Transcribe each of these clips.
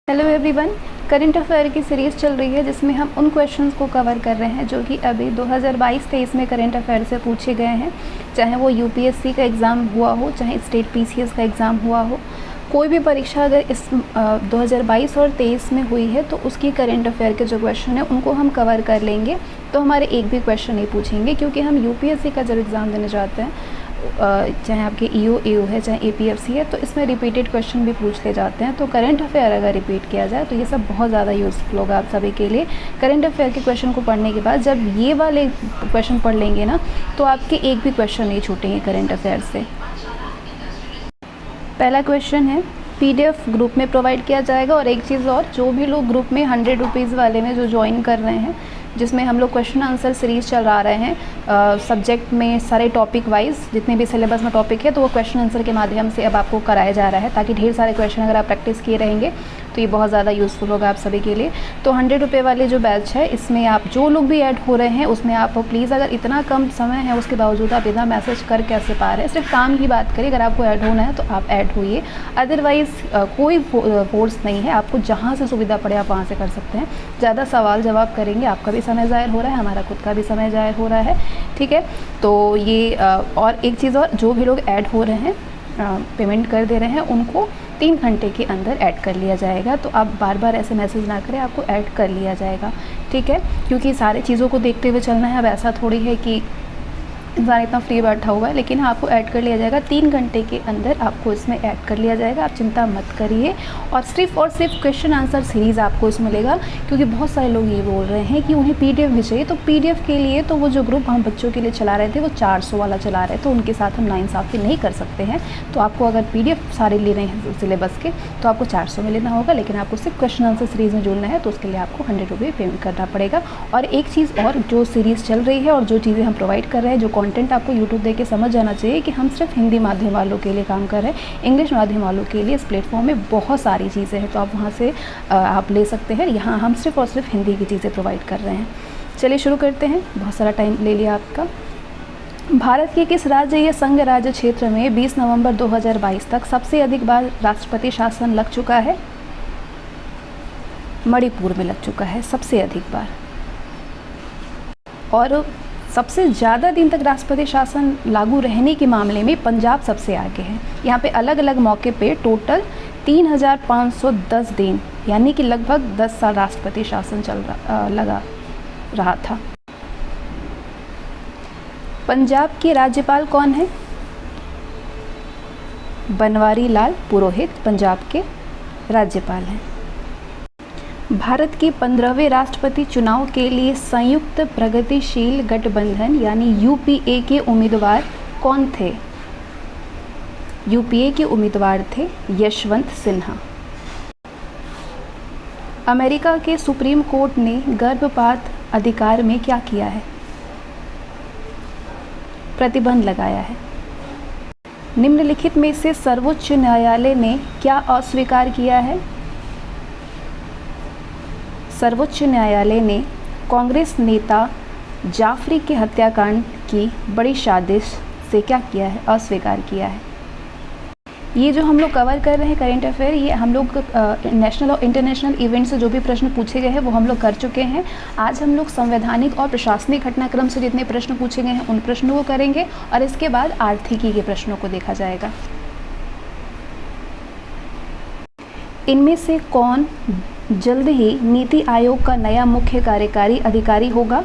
Hello everyone. Current affair की series चल रही है जिसमें हम उन क्वेश्चंस को कवर कर रहे हैं जो कि अभी 2022-23 में करंट अफेयर से पूछे गए हैं, चाहे वो यूपीएससी का एग्ज़ाम हुआ हो, चाहे स्टेट पीसीएस का एग्ज़ाम हुआ हो। कोई भी परीक्षा अगर इस 2022 और 23 में हुई है तो उसकी करंट अफेयर के जो क्वेश्चन है उनको हम कवर कर लेंगे। तो हमारे एक भी क्वेश्चन नहीं पूछेंगे, क्योंकि हम यूपीएससी का जब एग्ज़ाम देने जाते हैं, चाहे आपके ईओ है चाहे एपीएफसी है, तो इसमें रिपीटेड क्वेश्चन भी पूछे जाते हैं। तो करंट अफेयर अगर रिपीट किया जाए तो ये सब बहुत ज़्यादा यूज़फुल होगा आप सभी के लिए। करंट अफेयर के क्वेश्चन को पढ़ने के बाद जब ये वाले क्वेश्चन पढ़ लेंगे ना, तो आपके एक भी क्वेश्चन नहीं छूटेंगे करंट अफेयर से। पहला क्वेश्चन है, पीडीएफ ग्रुप में प्रोवाइड किया जाएगा। और एक चीज़ और, जो भी लोग ग्रुप में 100 रुपीज़ वाले में जो ज्वाइन कर रहे हैं, जिसमें हम लोग क्वेश्चन आंसर सीरीज़ चला रहे हैं, सब्जेक्ट में सारे टॉपिक वाइज जितने भी सिलेबस में टॉपिक है, तो वो क्वेश्चन आंसर के माध्यम से अब आपको कराया जा रहा है, ताकि ढेर सारे क्वेश्चन अगर आप प्रैक्टिस किए रहेंगे तो ये बहुत ज़्यादा यूज़फुल होगा आप सभी के लिए। तो 100 रुपये वाले जो बैच है, इसमें आप जो लोग भी ऐड हो रहे हैं उसमें आप प्लीज़, अगर इतना कम समय है उसके बावजूद आप इतना मैसेज कर कैसे पा रहे हैं, सिर्फ काम की बात करिए। अगर आपको ऐड होना है तो आप ऐड होइए, अदरवाइज़ कोई फोर्स नहीं है। आपको जहाँ से सुविधा पड़े आप वहाँ से कर सकते हैं। ज़्यादा सवाल जवाब करेंगे आपका भी समय ज़ाहिर हो रहा है, हमारा खुद का भी समय ज़ाहिर हो रहा है, ठीक है। तो ये और एक चीज़ और, जो भी लोग ऐड हो रहे हैं, पेमेंट कर दे रहे हैं, उनको 3 घंटे के अंदर ऐड कर लिया जाएगा। तो आप बार बार ऐसे मैसेज ना करें, आपको ऐड कर लिया जाएगा, ठीक है। क्योंकि सारी चीज़ों को देखते हुए चलना है। अब ऐसा थोड़ी है कि इंसान इतना फ्री बैठा हुआ है, लेकिन आपको ऐड कर लिया जाएगा 3 घंटे के अंदर, आपको इसमें ऐड कर लिया जाएगा। आप चिंता मत करिए। और सिर्फ क्वेश्चन आंसर सीरीज़ आपको इसमें मिलेगा, क्योंकि बहुत सारे लोग ये बोल रहे हैं कि उन्हें पीडीएफ भी चाहिए। तो पीडीएफ के लिए तो वो जो ग्रुप हम बच्चों के लिए चला रहे थे वो 400 वाला चला रहे, तो उनके साथ हम नाइंसाफ़ी नहीं कर सकते हैं। तो आपको अगर पीडीएफ सारे ले रहे हैं सिलेबस के, तो आपको 400 में लेना होगा, लेकिन आपको सिर्फ क्वेश्चन आंसर सीरीज़ में जुड़ना है तो उसके लिए आपको 100 रुपये पेमेंट करना पड़ेगा। और एक चीज़ और, जो सीरीज़ चल रही है और जो चीज़ें हम प्रोवाइड कर रहे हैं, जो कॉन्टेंट आपको यूट्यूब देख के समझ जाना चाहिए कि हम सिर्फ हिंदी माध्यम वालों के लिए काम कर रहे हैं। इंग्लिश माध्यम वालों के लिए इस प्लेटफॉर्म में बहुत सारी चीज़ें हैं, तो आप वहाँ से आप ले सकते हैं। यहाँ हम सिर्फ और सिर्फ हिंदी की चीज़ें प्रोवाइड कर रहे हैं। चलिए शुरू करते हैं, बहुत सारा टाइम ले लिया आपका। भारत के किस राज्य या संघ राज्य क्षेत्र में 20 नवंबर 2022 तक सबसे अधिक बार राष्ट्रपति शासन लग चुका है? मणिपुर में लग चुका है सबसे अधिक बार। और सबसे ज़्यादा दिन तक राष्ट्रपति शासन लागू रहने के मामले में पंजाब सबसे आगे है। यहाँ पे अलग अलग मौके पे टोटल 3510 दिन, यानी कि लगभग 10 साल राष्ट्रपति शासन लगा रहा था। पंजाब के राज्यपाल कौन है? बनवारी लाल पुरोहित पंजाब के राज्यपाल हैं। भारत के 15वें राष्ट्रपति चुनाव के लिए संयुक्त प्रगतिशील गठबंधन यानी यूपीए के उम्मीदवार कौन थे? यूपीए के उम्मीदवार थे यशवंत सिन्हा। अमेरिका के सुप्रीम कोर्ट ने गर्भपात अधिकार में क्या किया है? प्रतिबंध लगाया है। निम्नलिखित में से सर्वोच्च न्यायालय ने क्या अस्वीकार किया है? सर्वोच्च न्यायालय ने कांग्रेस नेता जाफरी के हत्याकांड की बड़ी साजिश से क्या किया है? अस्वीकार किया है। ये जो हम लोग कवर कर रहे हैं करंट अफेयर, ये हम लोग नेशनल और इंटरनेशनल इवेंट से जो भी प्रश्न पूछे गए हैं वो हम लोग कर चुके हैं। आज हम लोग संवैधानिक और प्रशासनिक घटनाक्रम से जितने प्रश्न पूछे गए हैं उन प्रश्नों को करेंगे, और इसके बाद आर्थिकी के प्रश्नों को देखा जाएगा। इनमें से कौन जल्द ही नीति आयोग का नया मुख्य कार्यकारी अधिकारी होगा?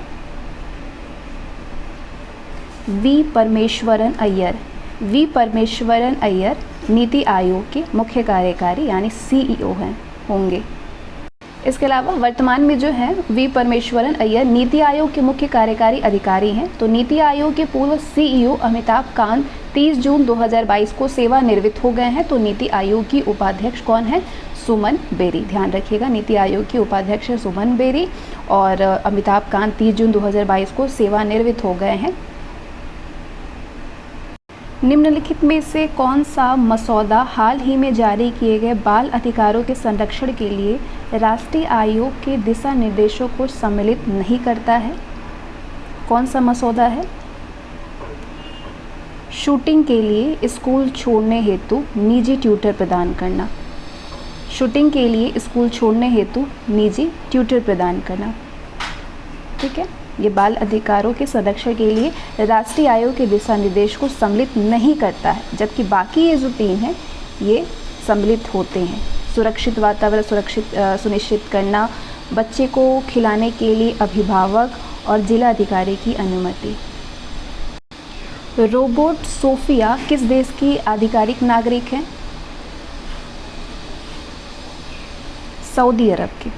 वी परमेश्वरन अय्यर। वी परमेश्वरन अय्यर नीति आयोग के मुख्य कार्यकारी यानी सीईओ होंगे। इसके अलावा वर्तमान में जो है वी परमेश्वरन अय्यर नीति आयोग के मुख्य कार्यकारी अधिकारी हैं। तो नीति आयोग के पूर्व सीईओ अमिताभ कांत 30 जून 2022 को सेवानिवृत्त हो गए हैं। तो नीति आयोग की उपाध्यक्ष कौन है? सुमन बेरी। ध्यान रखिएगा, नीति आयोग की उपाध्यक्ष है सुमन बेरी, और अमिताभ कांत 30 जून 2022 को सेवानिवृत्त हो गए हैं। निम्नलिखित में से कौन सा मसौदा हाल ही में जारी किए गए बाल अधिकारों के संरक्षण के लिए राष्ट्रीय आयोग के दिशा निर्देशों को सम्मिलित नहीं करता है? कौन सा मसौदा है? शूटिंग के लिए स्कूल छोड़ने हेतु निजी ट्यूटर प्रदान करना। शूटिंग के लिए स्कूल छोड़ने हेतु निजी ट्यूटर प्रदान करना। ठीक है, ये बाल अधिकारों के संरक्षण के लिए राष्ट्रीय आयोग के दिशा निर्देश को सम्मिलित नहीं करता है, जबकि बाकी ये जो 3 हैं ये सम्मिलित होते हैं। सुरक्षित वातावरण सुनिश्चित करना, बच्चे को खिलाने के लिए अभिभावक और जिला अधिकारी की अनुमति। रोबोट सोफिया किस देश की आधिकारिक नागरिक है? सऊदी अरब की।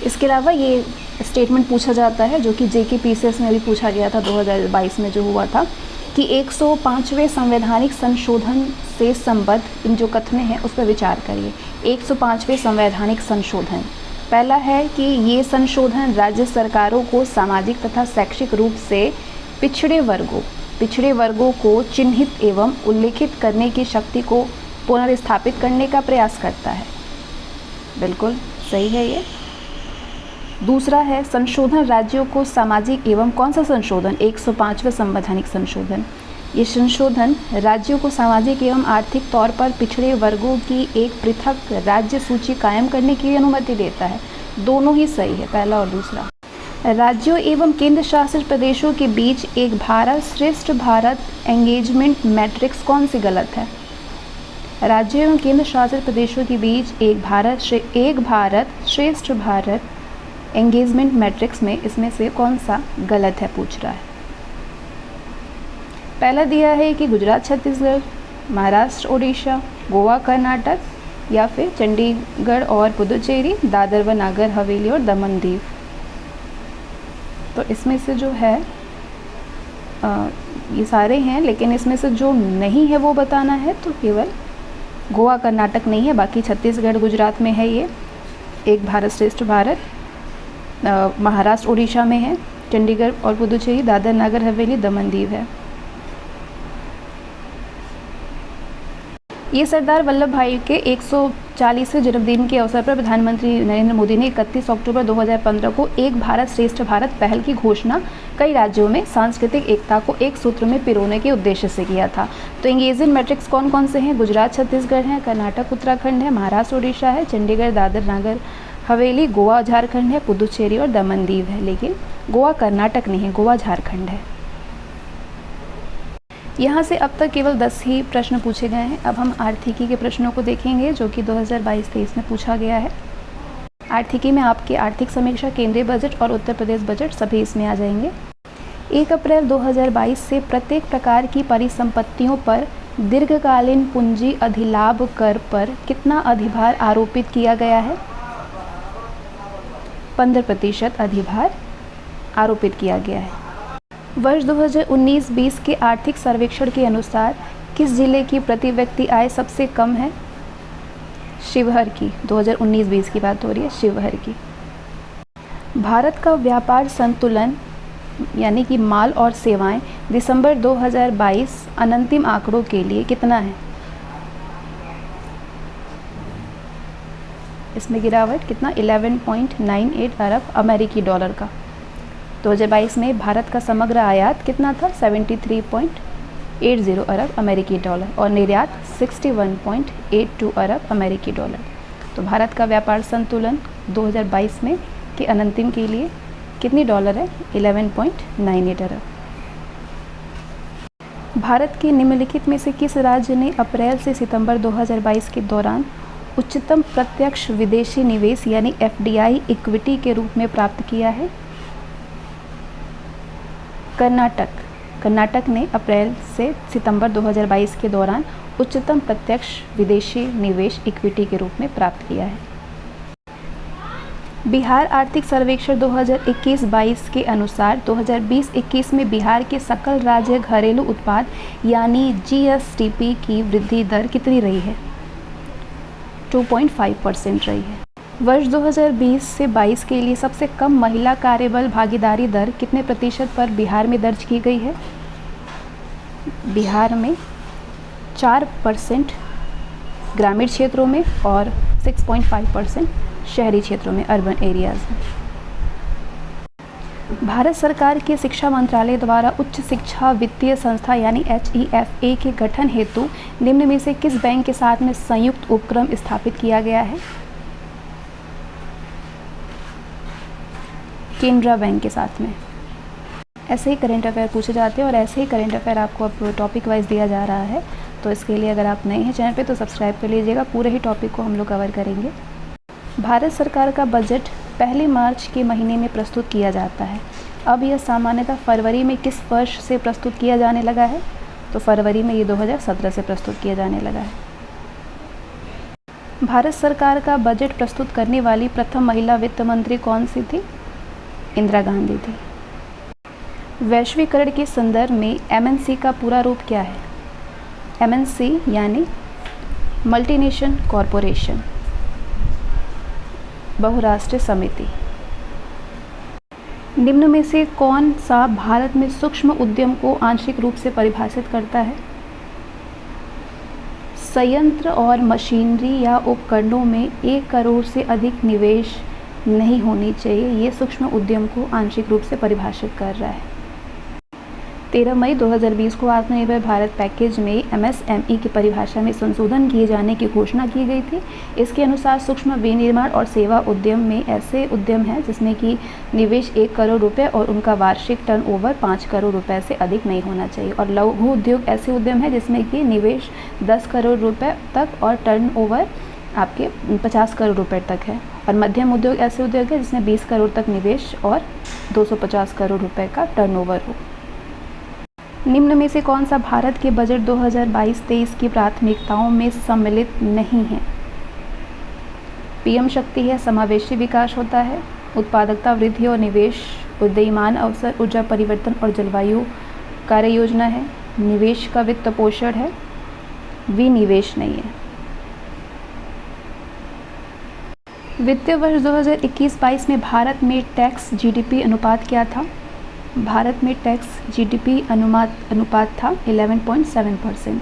इसके अलावा ये स्टेटमेंट पूछा जाता है जो कि जेके पीसीएस में भी पूछा गया था 2022 में जो हुआ था कि 105वें संवैधानिक संशोधन से संबद्ध इन जो कथनें हैं उस पर विचार करिए। 105वें संवैधानिक संशोधन, पहला है कि ये संशोधन राज्य सरकारों को सामाजिक तथा शैक्षिक रूप से पिछड़े वर्गों को चिन्हित एवं उल्लेखित करने की शक्ति को पुनर्स्थापित करने का प्रयास करता है। बिल्कुल सही है ये। दूसरा है संशोधन राज्यों को सामाजिक एवं कौन सा संशोधन? 105वें संवैधानिक संशोधन। ये संशोधन राज्यों को सामाजिक एवं आर्थिक तौर पर पिछड़े वर्गों की एक पृथक राज्य सूची कायम करने की अनुमति देता है। दोनों ही सही है, पहला और दूसरा। राज्यों एवं केंद्र शासित प्रदेशों के बीच एक भारत श्रेष्ठ भारत एंगेजमेंट मैट्रिक्स कौन सी गलत है? राज्यों एवं केंद्र शासित प्रदेशों के बीच एक भारत श्रेष्ठ भारत एंगेजमेंट मैट्रिक्स में इसमें से कौन सा गलत है पूछ रहा है। पहला दिया है कि गुजरात छत्तीसगढ़, महाराष्ट्र उड़ीसा, गोवा कर्नाटक या फिर चंडीगढ़ और पुदुचेरी, दादर व नागर हवेली और दमन दीव। तो इसमें से जो है ये सारे हैं, लेकिन इसमें से जो नहीं है वो बताना है। तो केवल गोवा कर्नाटक नहीं है, बाकी छत्तीसगढ़ गुजरात में है ये एक भारत श्रेष्ठ भारत, महाराष्ट्र उड़ीसा में है, चंडीगढ़ और पुदुचेरी, दादर नागर हवेली, दमन दीव है। ये सरदार वल्लभ भाई के 140वें जन्मदिन के अवसर पर प्रधानमंत्री नरेंद्र मोदी ने 31 अक्टूबर 2015 को एक भारत श्रेष्ठ भारत पहल की घोषणा कई राज्यों में सांस्कृतिक एकता को एक सूत्र में पिरोने के उद्देश्य से किया था। तो एंगेजमेंट मैट्रिक्स कौन कौन से हैं? गुजरात छत्तीसगढ़ है, कर्नाटक उत्तराखंड है, महाराष्ट्र उड़ीसा है, चंडीगढ़ दादर नागर हवेली, गोवा झारखंड है, पुदुचेरी और दमन दीव है। लेकिन गोवा कर्नाटक नहीं है, गोवा झारखंड है। यहाँ से अब तक केवल 10 ही प्रश्न पूछे गए हैं। अब हम आर्थिकी के प्रश्नों को देखेंगे जो कि 2022-23 में पूछा गया है। आर्थिकी में आपके आर्थिक समीक्षा, केंद्रीय बजट और उत्तर प्रदेश बजट सभी इसमें आ जाएंगे। 1 अप्रैल 2022 से प्रत्येक प्रकार की परिसंपत्तियों पर दीर्घकालीन पूंजी अधिलाभ कर पर कितना अधिभार आरोपित किया गया है? 15% अधिभार आरोपित किया गया है। वर्ष 2019-20 के आर्थिक सर्वेक्षण के अनुसार किस जिले की प्रति व्यक्ति आय सबसे कम है? शिवहर की। 2019-20 की बात हो रही है, शिवहर की। भारत का व्यापार संतुलन यानी कि माल और सेवाएं दिसंबर 2022 अनंतिम आंकड़ों के लिए कितना है? इसमें गिरावट कितना? 11.98 अरब अमेरिकी डॉलर का। 2022 में भारत का समग्र आयात कितना था? 73.80 अरब अमेरिकी डॉलर और निर्यात 61.82 अरब अमेरिकी डॉलर। तो भारत का व्यापार संतुलन 2022 में के अनंतिम के लिए कितनी डॉलर है? 11.98 अरब। भारत के निम्नलिखित में से किस राज्य ने अप्रैल से सितंबर 2022 के दौरान उच्चतम प्रत्यक्ष विदेशी निवेश यानी FDI इक्विटी के रूप में प्राप्त किया है? कर्नाटक ने अप्रैल से सितंबर 2022 के दौरान उच्चतम प्रत्यक्ष विदेशी निवेश इक्विटी के रूप में प्राप्त किया है। बिहार आर्थिक सर्वेक्षण 2021-22 के अनुसार 2020-21 में बिहार के सकल राज्य घरेलू उत्पाद यानी GSDP की वृद्धि दर कितनी रही है? 2.5% रही है। वर्ष 2020 से 22 के लिए सबसे कम महिला कार्यबल भागीदारी दर कितने प्रतिशत पर बिहार में दर्ज की गई है? बिहार में 4% ग्रामीण क्षेत्रों में और 6.5% शहरी क्षेत्रों में, अर्बन एरियाज में। भारत सरकार के शिक्षा मंत्रालय द्वारा उच्च शिक्षा वित्तीय संस्था यानी HEFA के गठन हेतु निम्न में से किस बैंक के साथ में संयुक्त उपक्रम स्थापित किया गया है? केनरा बैंक के साथ में। ऐसे ही करंट अफेयर पूछे जाते हैं और ऐसे ही करंट अफेयर आपको अब टॉपिक वाइज दिया जा रहा है, तो इसके लिए अगर आप नए हैं चैनल पे तो सब्सक्राइब कर लीजिएगा। पूरे ही टॉपिक को हम लोग कवर करेंगे। भारत सरकार का बजट 1 मार्च के महीने में प्रस्तुत किया जाता है। अब यह सामान्यतः फरवरी में किस वर्ष से प्रस्तुत किया जाने लगा है? तो फरवरी में ये 2017 से प्रस्तुत किया जाने लगा है। भारत सरकार का बजट प्रस्तुत करने वाली प्रथम महिला वित्त मंत्री कौन सी थी? इंदिरा गांधी थी। वैश्वीकरण के संदर्भ में MNC का पूरा रूप क्या है? MNC यानी मल्टीनेशनल कॉरपोरेशन, बहुराष्ट्रीय समिति। निम्न में से कौन सा भारत में सूक्ष्म उद्यम को आंशिक रूप से परिभाषित करता है? संयंत्र और मशीनरी या उपकरणों में 1 करोड़ से अधिक निवेश नहीं होनी चाहिए, ये सूक्ष्म उद्यम को आंशिक रूप से परिभाषित कर रहा है। 13 मई 2020 को आत्मनिर्भर भारत पैकेज में MSME की परिभाषा में संशोधन किए जाने की घोषणा की गई थी। इसके अनुसार सूक्ष्म विनिर्माण और सेवा उद्यम में ऐसे उद्यम हैं जिसमें कि निवेश 1 करोड़ रुपए और उनका वार्षिक टर्नओवर 5 करोड़ रुपए से अधिक नहीं होना चाहिए। और लघु उद्योग ऐसे उद्यम है जिसमें कि निवेश 10 करोड़ रुपए तक और टर्नओवर आपके 50 करोड़ रुपए तक है। और मध्यम उद्योग ऐसे उद्योग है जिसमें 20 करोड़ तक निवेश और 250 करोड़ रुपए का टर्नओवर हो। निम्न में से कौन सा भारत के बजट 2022-23 की प्राथमिकताओं में सम्मिलित नहीं है? PM शक्ति है, समावेशी विकास होता है, उत्पादकता वृद्धि और निवेश, उदीयमान अवसर, ऊर्जा परिवर्तन और जलवायु कार्य योजना है, निवेश का वित्त पोषण है, विनिवेश नहीं है। वित्तीय वर्ष 2021-22 में भारत में टैक्स GDP अनुपात क्या था? भारत में टैक्स GDP अनुपात था 11.7%,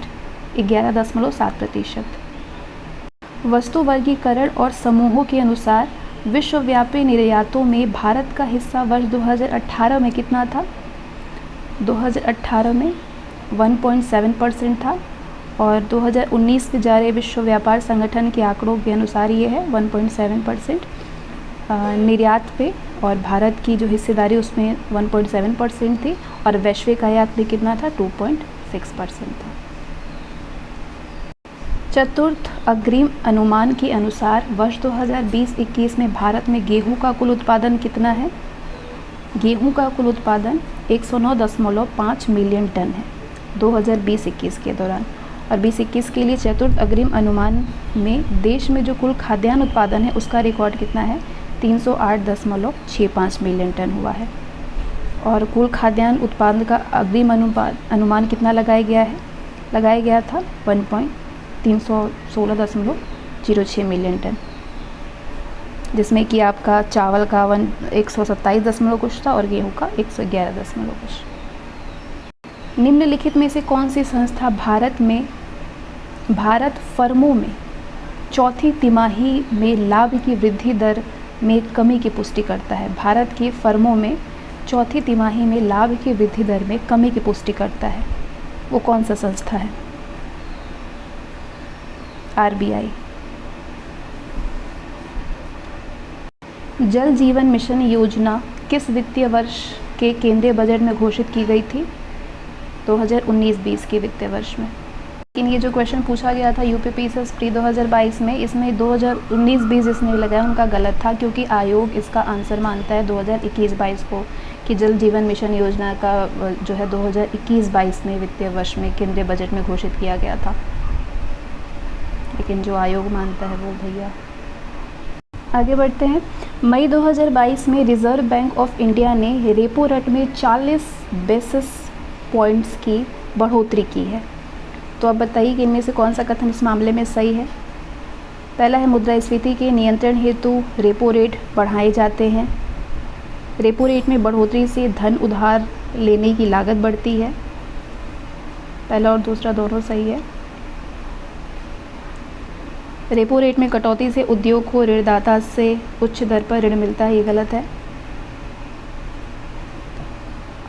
11.7%। वस्तु वर्गीकरण और समूहों के अनुसार विश्वव्यापी निर्यातों में भारत का हिस्सा वर्ष 2018 में कितना था? 2018 में 1.7% था और 2019 में जारी विश्व व्यापार संगठन के आंकड़ों के अनुसार ये है 1.7% निर्यात पे। और भारत की जो हिस्सेदारी उसमें 1.7% थी और वैश्विक आयात में कितना था? 2.6% था। चतुर्थ अग्रिम अनुमान के अनुसार वर्ष 2020-21 में भारत में गेहूं का कुल उत्पादन कितना है? गेहूं का कुल उत्पादन 109.5 मिलियन टन है 2020-21 के दौरान। और 2021 के लिए चतुर्थ अग्रिम अनुमान में देश में जो कुल खाद्यान्न उत्पादन है उसका रिकॉर्ड कितना है? 308.65 मिलियन टन हुआ है। और कुल खाद्यान्न उत्पादन का अग्रिम अनुमान कितना लगाया गया है? लगाया गया था 316.06 मिलियन टन, जिसमें कि आपका चावल का 127 कुछ था और गेहूं का 111 कुछ। निम्नलिखित में से कौन सी संस्था भारत फर्मों में चौथी तिमाही में लाभ की वृद्धि दर में कमी की पुष्टि करता है? भारत की फर्मों में चौथी तिमाही में लाभ की वृद्धि दर में कमी की पुष्टि करता है, वो कौन सा संस्था है? RBI। जल जीवन मिशन योजना किस वित्तीय वर्ष के केंद्रीय बजट में घोषित की गई थी? 2019-20 के वित्तीय वर्ष में। लेकिन ये जो क्वेश्चन पूछा गया था UPPSS प्री 2022 में, इसमें 2019-20 जिसने लगाया उनका गलत था, क्योंकि आयोग इसका आंसर मानता है 2021-22 को कि जल जीवन मिशन योजना का जो है 2021-22 में वित्तीय वर्ष में केंद्रीय बजट में घोषित किया गया था। लेकिन जो आयोग मानता है वो भैया। आगे बढ़ते हैं। मई 2022 में रिजर्व बैंक ऑफ इंडिया ने रेपो रेट में 40 बेसिस पॉइंट्स की बढ़ोतरी की है। तो अब बताइए कि इनमें से कौन सा कथन इस मामले में सही है? पहला है मुद्रास्फीति के नियंत्रण हेतु रेपो रेट बढ़ाए जाते हैं। रेपो रेट में बढ़ोतरी से धन उधार लेने की लागत बढ़ती है। पहला और दूसरा दोनों सही है। रेपो रेट में कटौती से उद्योग को ऋणदाता से उच्च दर पर ऋण मिलता है, ये गलत है।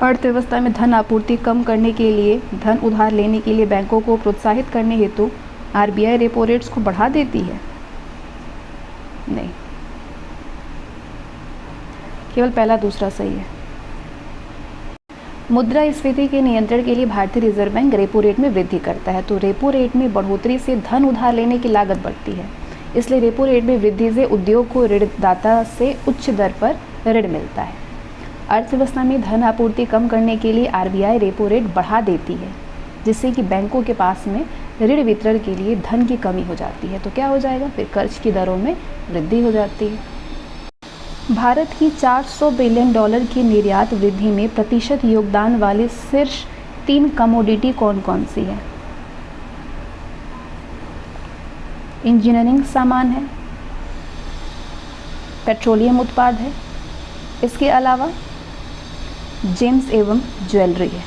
अर्थव्यवस्था में धन आपूर्ति कम करने के लिए, धन उधार लेने के लिए बैंकों को प्रोत्साहित करने हेतु आरबीआई रेपो रेट्स को बढ़ा देती है? नहीं, केवल पहला दूसरा सही है। मुद्रास्फीति के नियंत्रण के लिए भारतीय रिजर्व बैंक रेपो रेट में वृद्धि करता है। तो रेपो रेट में बढ़ोतरी से धन उधार लेने की लागत बढ़ती है, इसलिए रेपो रेट में वृद्धि से उद्योग को ऋणदाता से उच्च दर पर ऋण मिलता है। अर्थव्यवस्था में धन आपूर्ति कम करने के लिए आरबीआई रेपो रेट बढ़ा देती है, जिससे कि बैंकों के पास में ऋण वितरण के लिए धन की कमी हो जाती है। तो क्या हो जाएगा? फिर कर्ज की दरों में वृद्धि हो जाती है। भारत की $400 बिलियन की निर्यात वृद्धि में प्रतिशत योगदान वाली शीर्ष 3 कमोडिटी कौन कौन सी है? इंजीनियरिंग सामान है, पेट्रोलियम उत्पाद है, इसके अलावा जेम्स एवं ज्वेलरी है।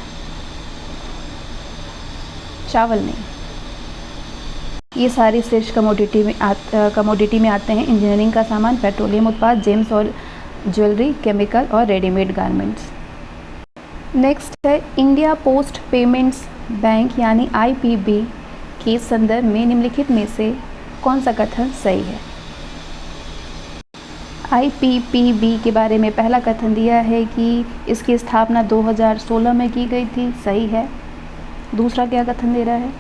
चावल नहीं। ये सारी शीर्ष कमोडिटी में आते हैं इंजीनियरिंग का सामान, पेट्रोलियम उत्पाद, जेम्स और ज्वेलरी, केमिकल और रेडीमेड गारमेंट्स। नेक्स्ट है इंडिया पोस्ट पेमेंट्स बैंक यानी आईपीबी के संदर्भ में निम्नलिखित में से कौन सा कथन सही है? आईपीपीबी के बारे में पहला कथन दिया है कि इसकी स्थापना 2016 में की गई थी, सही है। दूसरा क्या कथन दे रहा है?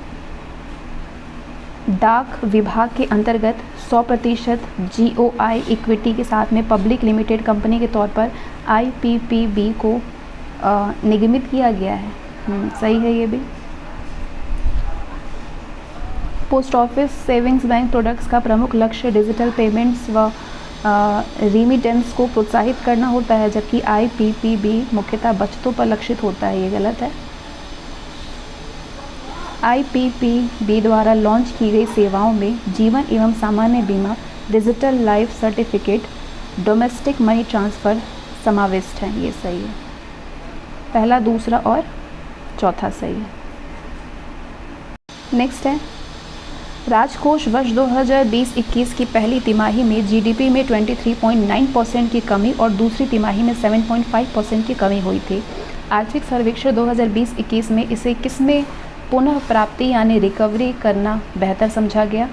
डाक विभाग के अंतर्गत 100% जीओआई इक्विटी के साथ में पब्लिक लिमिटेड कंपनी के तौर पर आईपीपीबी को निगमित किया गया है, सही है ये भी। Post office savings bank products का प्रमुख लक्ष्य डिजिटल पेमेंट्स व रिमिटेंस को प्रोत्साहित करना होता है, जबकि आईपीपीबी मुख्यतः बचतों पर लक्षित होता है, ये गलत है। आईपीपीबी द्वारा लॉन्च की गई सेवाओं में जीवन एवं सामान्य बीमा, digital life certificate, domestic money transfer समाविष्ट हैं, ये सही है। पहला, दूसरा और चौथा सही है। नेक्स्ट है राजकोष वर्ष 2020-21 की पहली तिमाही में जीडीपी में 23.9% की कमी और दूसरी तिमाही में 7.5% की कमी हुई थी। आर्थिक सर्वेक्षण 2020-21 में इसे किसमें पुनः प्राप्ति यानी रिकवरी करना बेहतर समझा गया?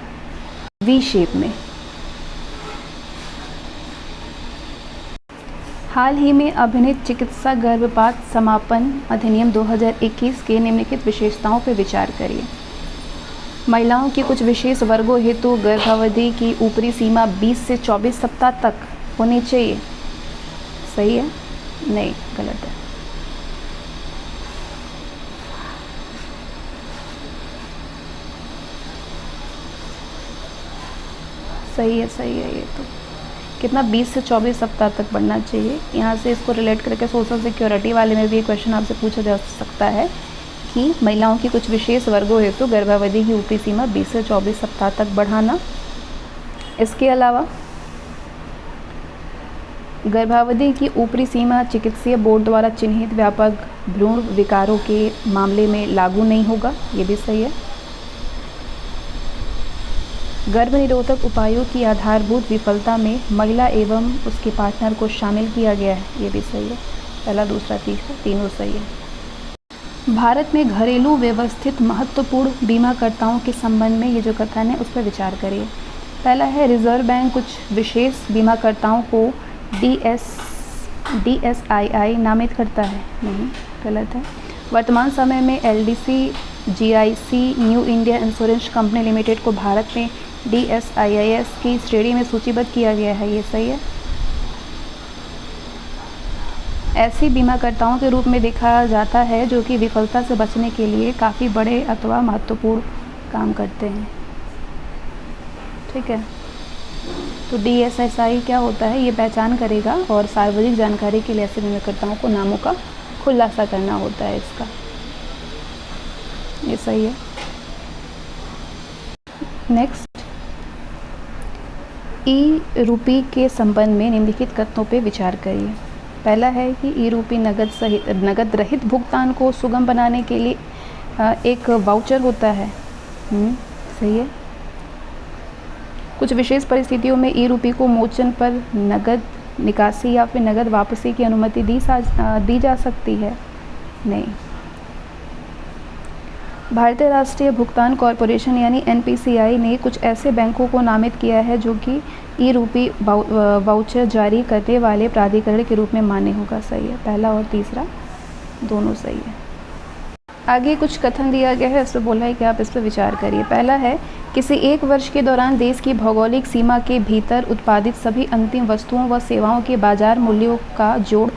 वी शेप में। हाल ही में अभिनीत चिकित्सा गर्भपात समापन अधिनियम 2021 के निम्नलिखित विशेषताओं पर विचार करिए। महिलाओं की कुछ विशेष वर्गों हेतु गर्भावधि की ऊपरी सीमा 20 से 24 सप्ताह तक होनी चाहिए, सही है? नहीं, गलत है। सही है, सही है। ये तो कितना 20 से 24 सप्ताह तक बढ़ना चाहिए। यहाँ से इसको रिलेट करके सोशल सिक्योरिटी वाले में भी ये क्वेश्चन आपसे पूछा जा सकता है कि महिलाओं की कुछ विशेष वर्गों हेतु गर्भावधि की ऊपरी सीमा 20 से 24 सप्ताह तक बढ़ाना। इसके अलावा गर्भावधि की ऊपरी सीमा चिकित्सीय बोर्ड द्वारा चिन्हित व्यापक भ्रूण विकारों के मामले में लागू नहीं होगा, ये भी सही है। गर्भ निरोधक उपायों की आधारभूत विफलता में महिला एवं उसके पार्टनर को शामिल किया गया है, ये भी सही है। पहला, दूसरा, तीसरा, तीनों सही है। भारत में घरेलू व्यवस्थित महत्वपूर्ण बीमाकर्ताओं के संबंध में ये जो कथन है उस पर विचार करिए। पहला है रिजर्व बैंक कुछ विशेष बीमाकर्ताओं को DSII नामित करता है, नहीं, गलत है। वर्तमान समय में LDC GIC new India insurance company limited को भारत में DSIIS की श्रेणी में सूचीबद्ध किया गया है, ये सही है। ऐसी बीमाकर्ताओं के रूप में देखा जाता है जो कि विफलता से बचने के लिए काफ़ी बड़े अथवा महत्वपूर्ण काम करते हैं, ठीक है। तो DSII क्या होता है, ये पहचान करेगा और सार्वजनिक जानकारी के लिए ऐसे बीमाकर्ताओं को नामों का खुलासा करना होता है इसका, ये सही है। नेक्स्ट, ई रूपी के संबंध में निम्नलिखित कथनों पे विचार करिए। पहला है कि ई रूपी नगद रहित भुगतान को सुगम बनाने के लिए एक वाउचर होता है, सही है। कुछ विशेष परिस्थितियों में ई रूपी को मोचन पर नगद निकासी या फिर नगद वापसी की अनुमति दी जा सकती है, नहीं। भारतीय राष्ट्रीय भुगतान कॉरपोरेशन यानी एनपीसीआई ने कुछ ऐसे बैंकों को नामित किया है जो कि ई रूपी वाउचर जारी करने वाले प्राधिकरण के रूप में मान्य होगा। सही है, पहला और तीसरा दोनों सही है। आगे कुछ कथन दिया गया है, इस पर बोला है कि आप इस पर विचार करिए। पहला है, किसी एक वर्ष के दौरान देश की भौगोलिक सीमा के भीतर उत्पादित सभी अंतिम वस्तुओं व सेवाओं के बाजार मूल्यों का जोड़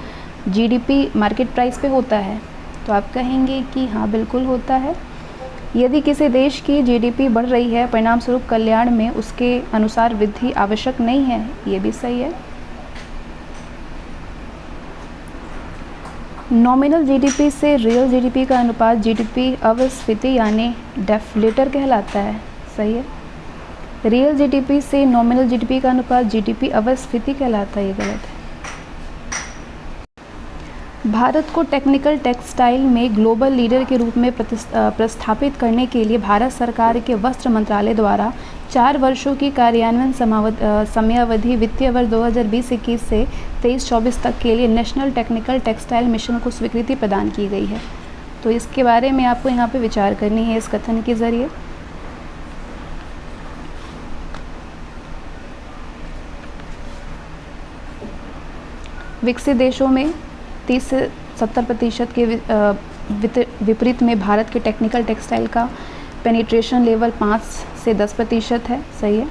जीडीपी मार्केट प्राइस पे होता है। तो आप कहेंगे कि हाँ बिल्कुल होता है। यदि किसी देश की जीडीपी बढ़ रही है, परिणाम स्वरूप कल्याण में उसके अनुसार वृद्धि आवश्यक नहीं है, ये भी सही है। नॉमिनल जीडीपी से रियल जीडीपी का अनुपात जीडीपी अवस्फीति यानी डेफ्लेटर कहलाता है। सही है। रियल जीडीपी से नॉमिनल जीडीपी का अनुपात जीडीपी अवस्फीति कहलाता है, ये गलत है। भारत को टेक्निकल टेक्सटाइल में ग्लोबल लीडर के रूप में प्रस्थापित करने के लिए भारत सरकार के वस्त्र मंत्रालय द्वारा 4 वर्षों की कार्यान्वयन समयावधि वित्तीय वर्ष 2020-21 से 23-24 तक के लिए नेशनल टेक्निकल टेक्सटाइल मिशन को स्वीकृति प्रदान की गई है। तो इसके बारे में आपको यहाँ पे विचार करनी है इस कथन के ज़रिए। विकसित देशों में 30 से 70% के विपरीत में भारत के टेक्निकल टेक्सटाइल का पेनिट्रेशन लेवल 5 से 10% है। सही है।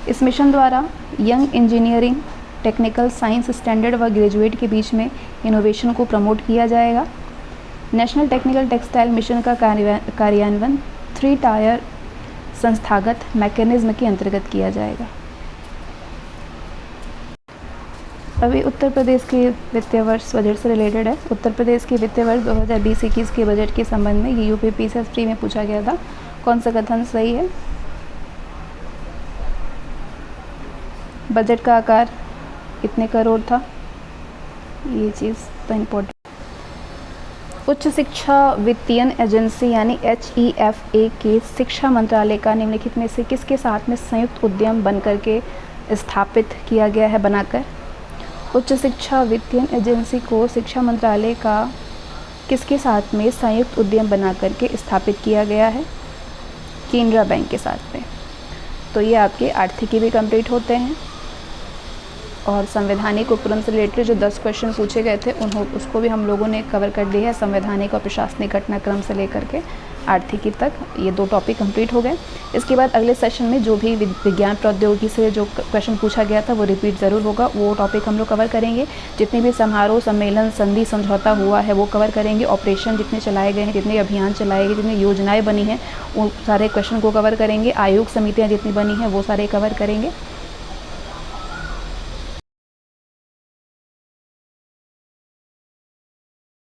इस मिशन द्वारा young engineering, technical science standard व ग्रेजुएट के बीच में इनोवेशन को प्रमोट किया जाएगा। नेशनल टेक्निकल टेक्सटाइल मिशन का कार्यान्वयन 3 टायर संस्थागत मैकेनिज्म के अंतर्गत किया जाएगा। अभी उत्तर प्रदेश के वित्तीय वर्ष बजट से रिलेटेड है। उत्तर प्रदेश के वित्तीय वर्ष 2020-21 के बजट के संबंध में ये यूपीपीसीएस प्री में पूछा गया था। कौन सा कथन सही है? बजट का आकार कितने करोड़ था, ये चीज़ तो इम्पोर्टेंट। उच्च शिक्षा वित्तीयन एजेंसी यानी HEFA के शिक्षा मंत्रालय का निम्नलिखित में से किसके साथ में संयुक्त उद्यम बनकर के स्थापित किया गया है बनाकर? उच्च शिक्षा वित्तीयन एजेंसी को शिक्षा मंत्रालय का किसके साथ में संयुक्त उद्यम बना करके स्थापित किया गया है? केनरा बैंक के साथ में। तो ये आपके आर्थिकी भी कंप्लीट होते हैं और संवैधानिक उपक्रम से रिलेटेड जो 10 क्वेश्चन पूछे गए थे उसको भी हम लोगों ने कवर कर दिया है। संवैधानिक और प्रशासनिक घटनाक्रम से लेकर के आर्थिकी तक ये 2 टॉपिक कंप्लीट हो गए। इसके बाद अगले सेशन में जो भी विज्ञान प्रौद्योगिकी से जो क्वेश्चन पूछा गया था वो रिपीट ज़रूर होगा, वो टॉपिक हम लोग कवर करेंगे। जितने भी समारोह, सम्मेलन, संधि, समझौता हुआ है वो कवर करेंगे। ऑपरेशन जितने चलाए गए हैं, जितने अभियान चलाए गए, जितनी योजनाएँ बनी हैं, उन सारे क्वेश्चन को कवर करेंगे। आयोग समितियाँ जितनी बनी हैं वो सारे कवर करेंगे।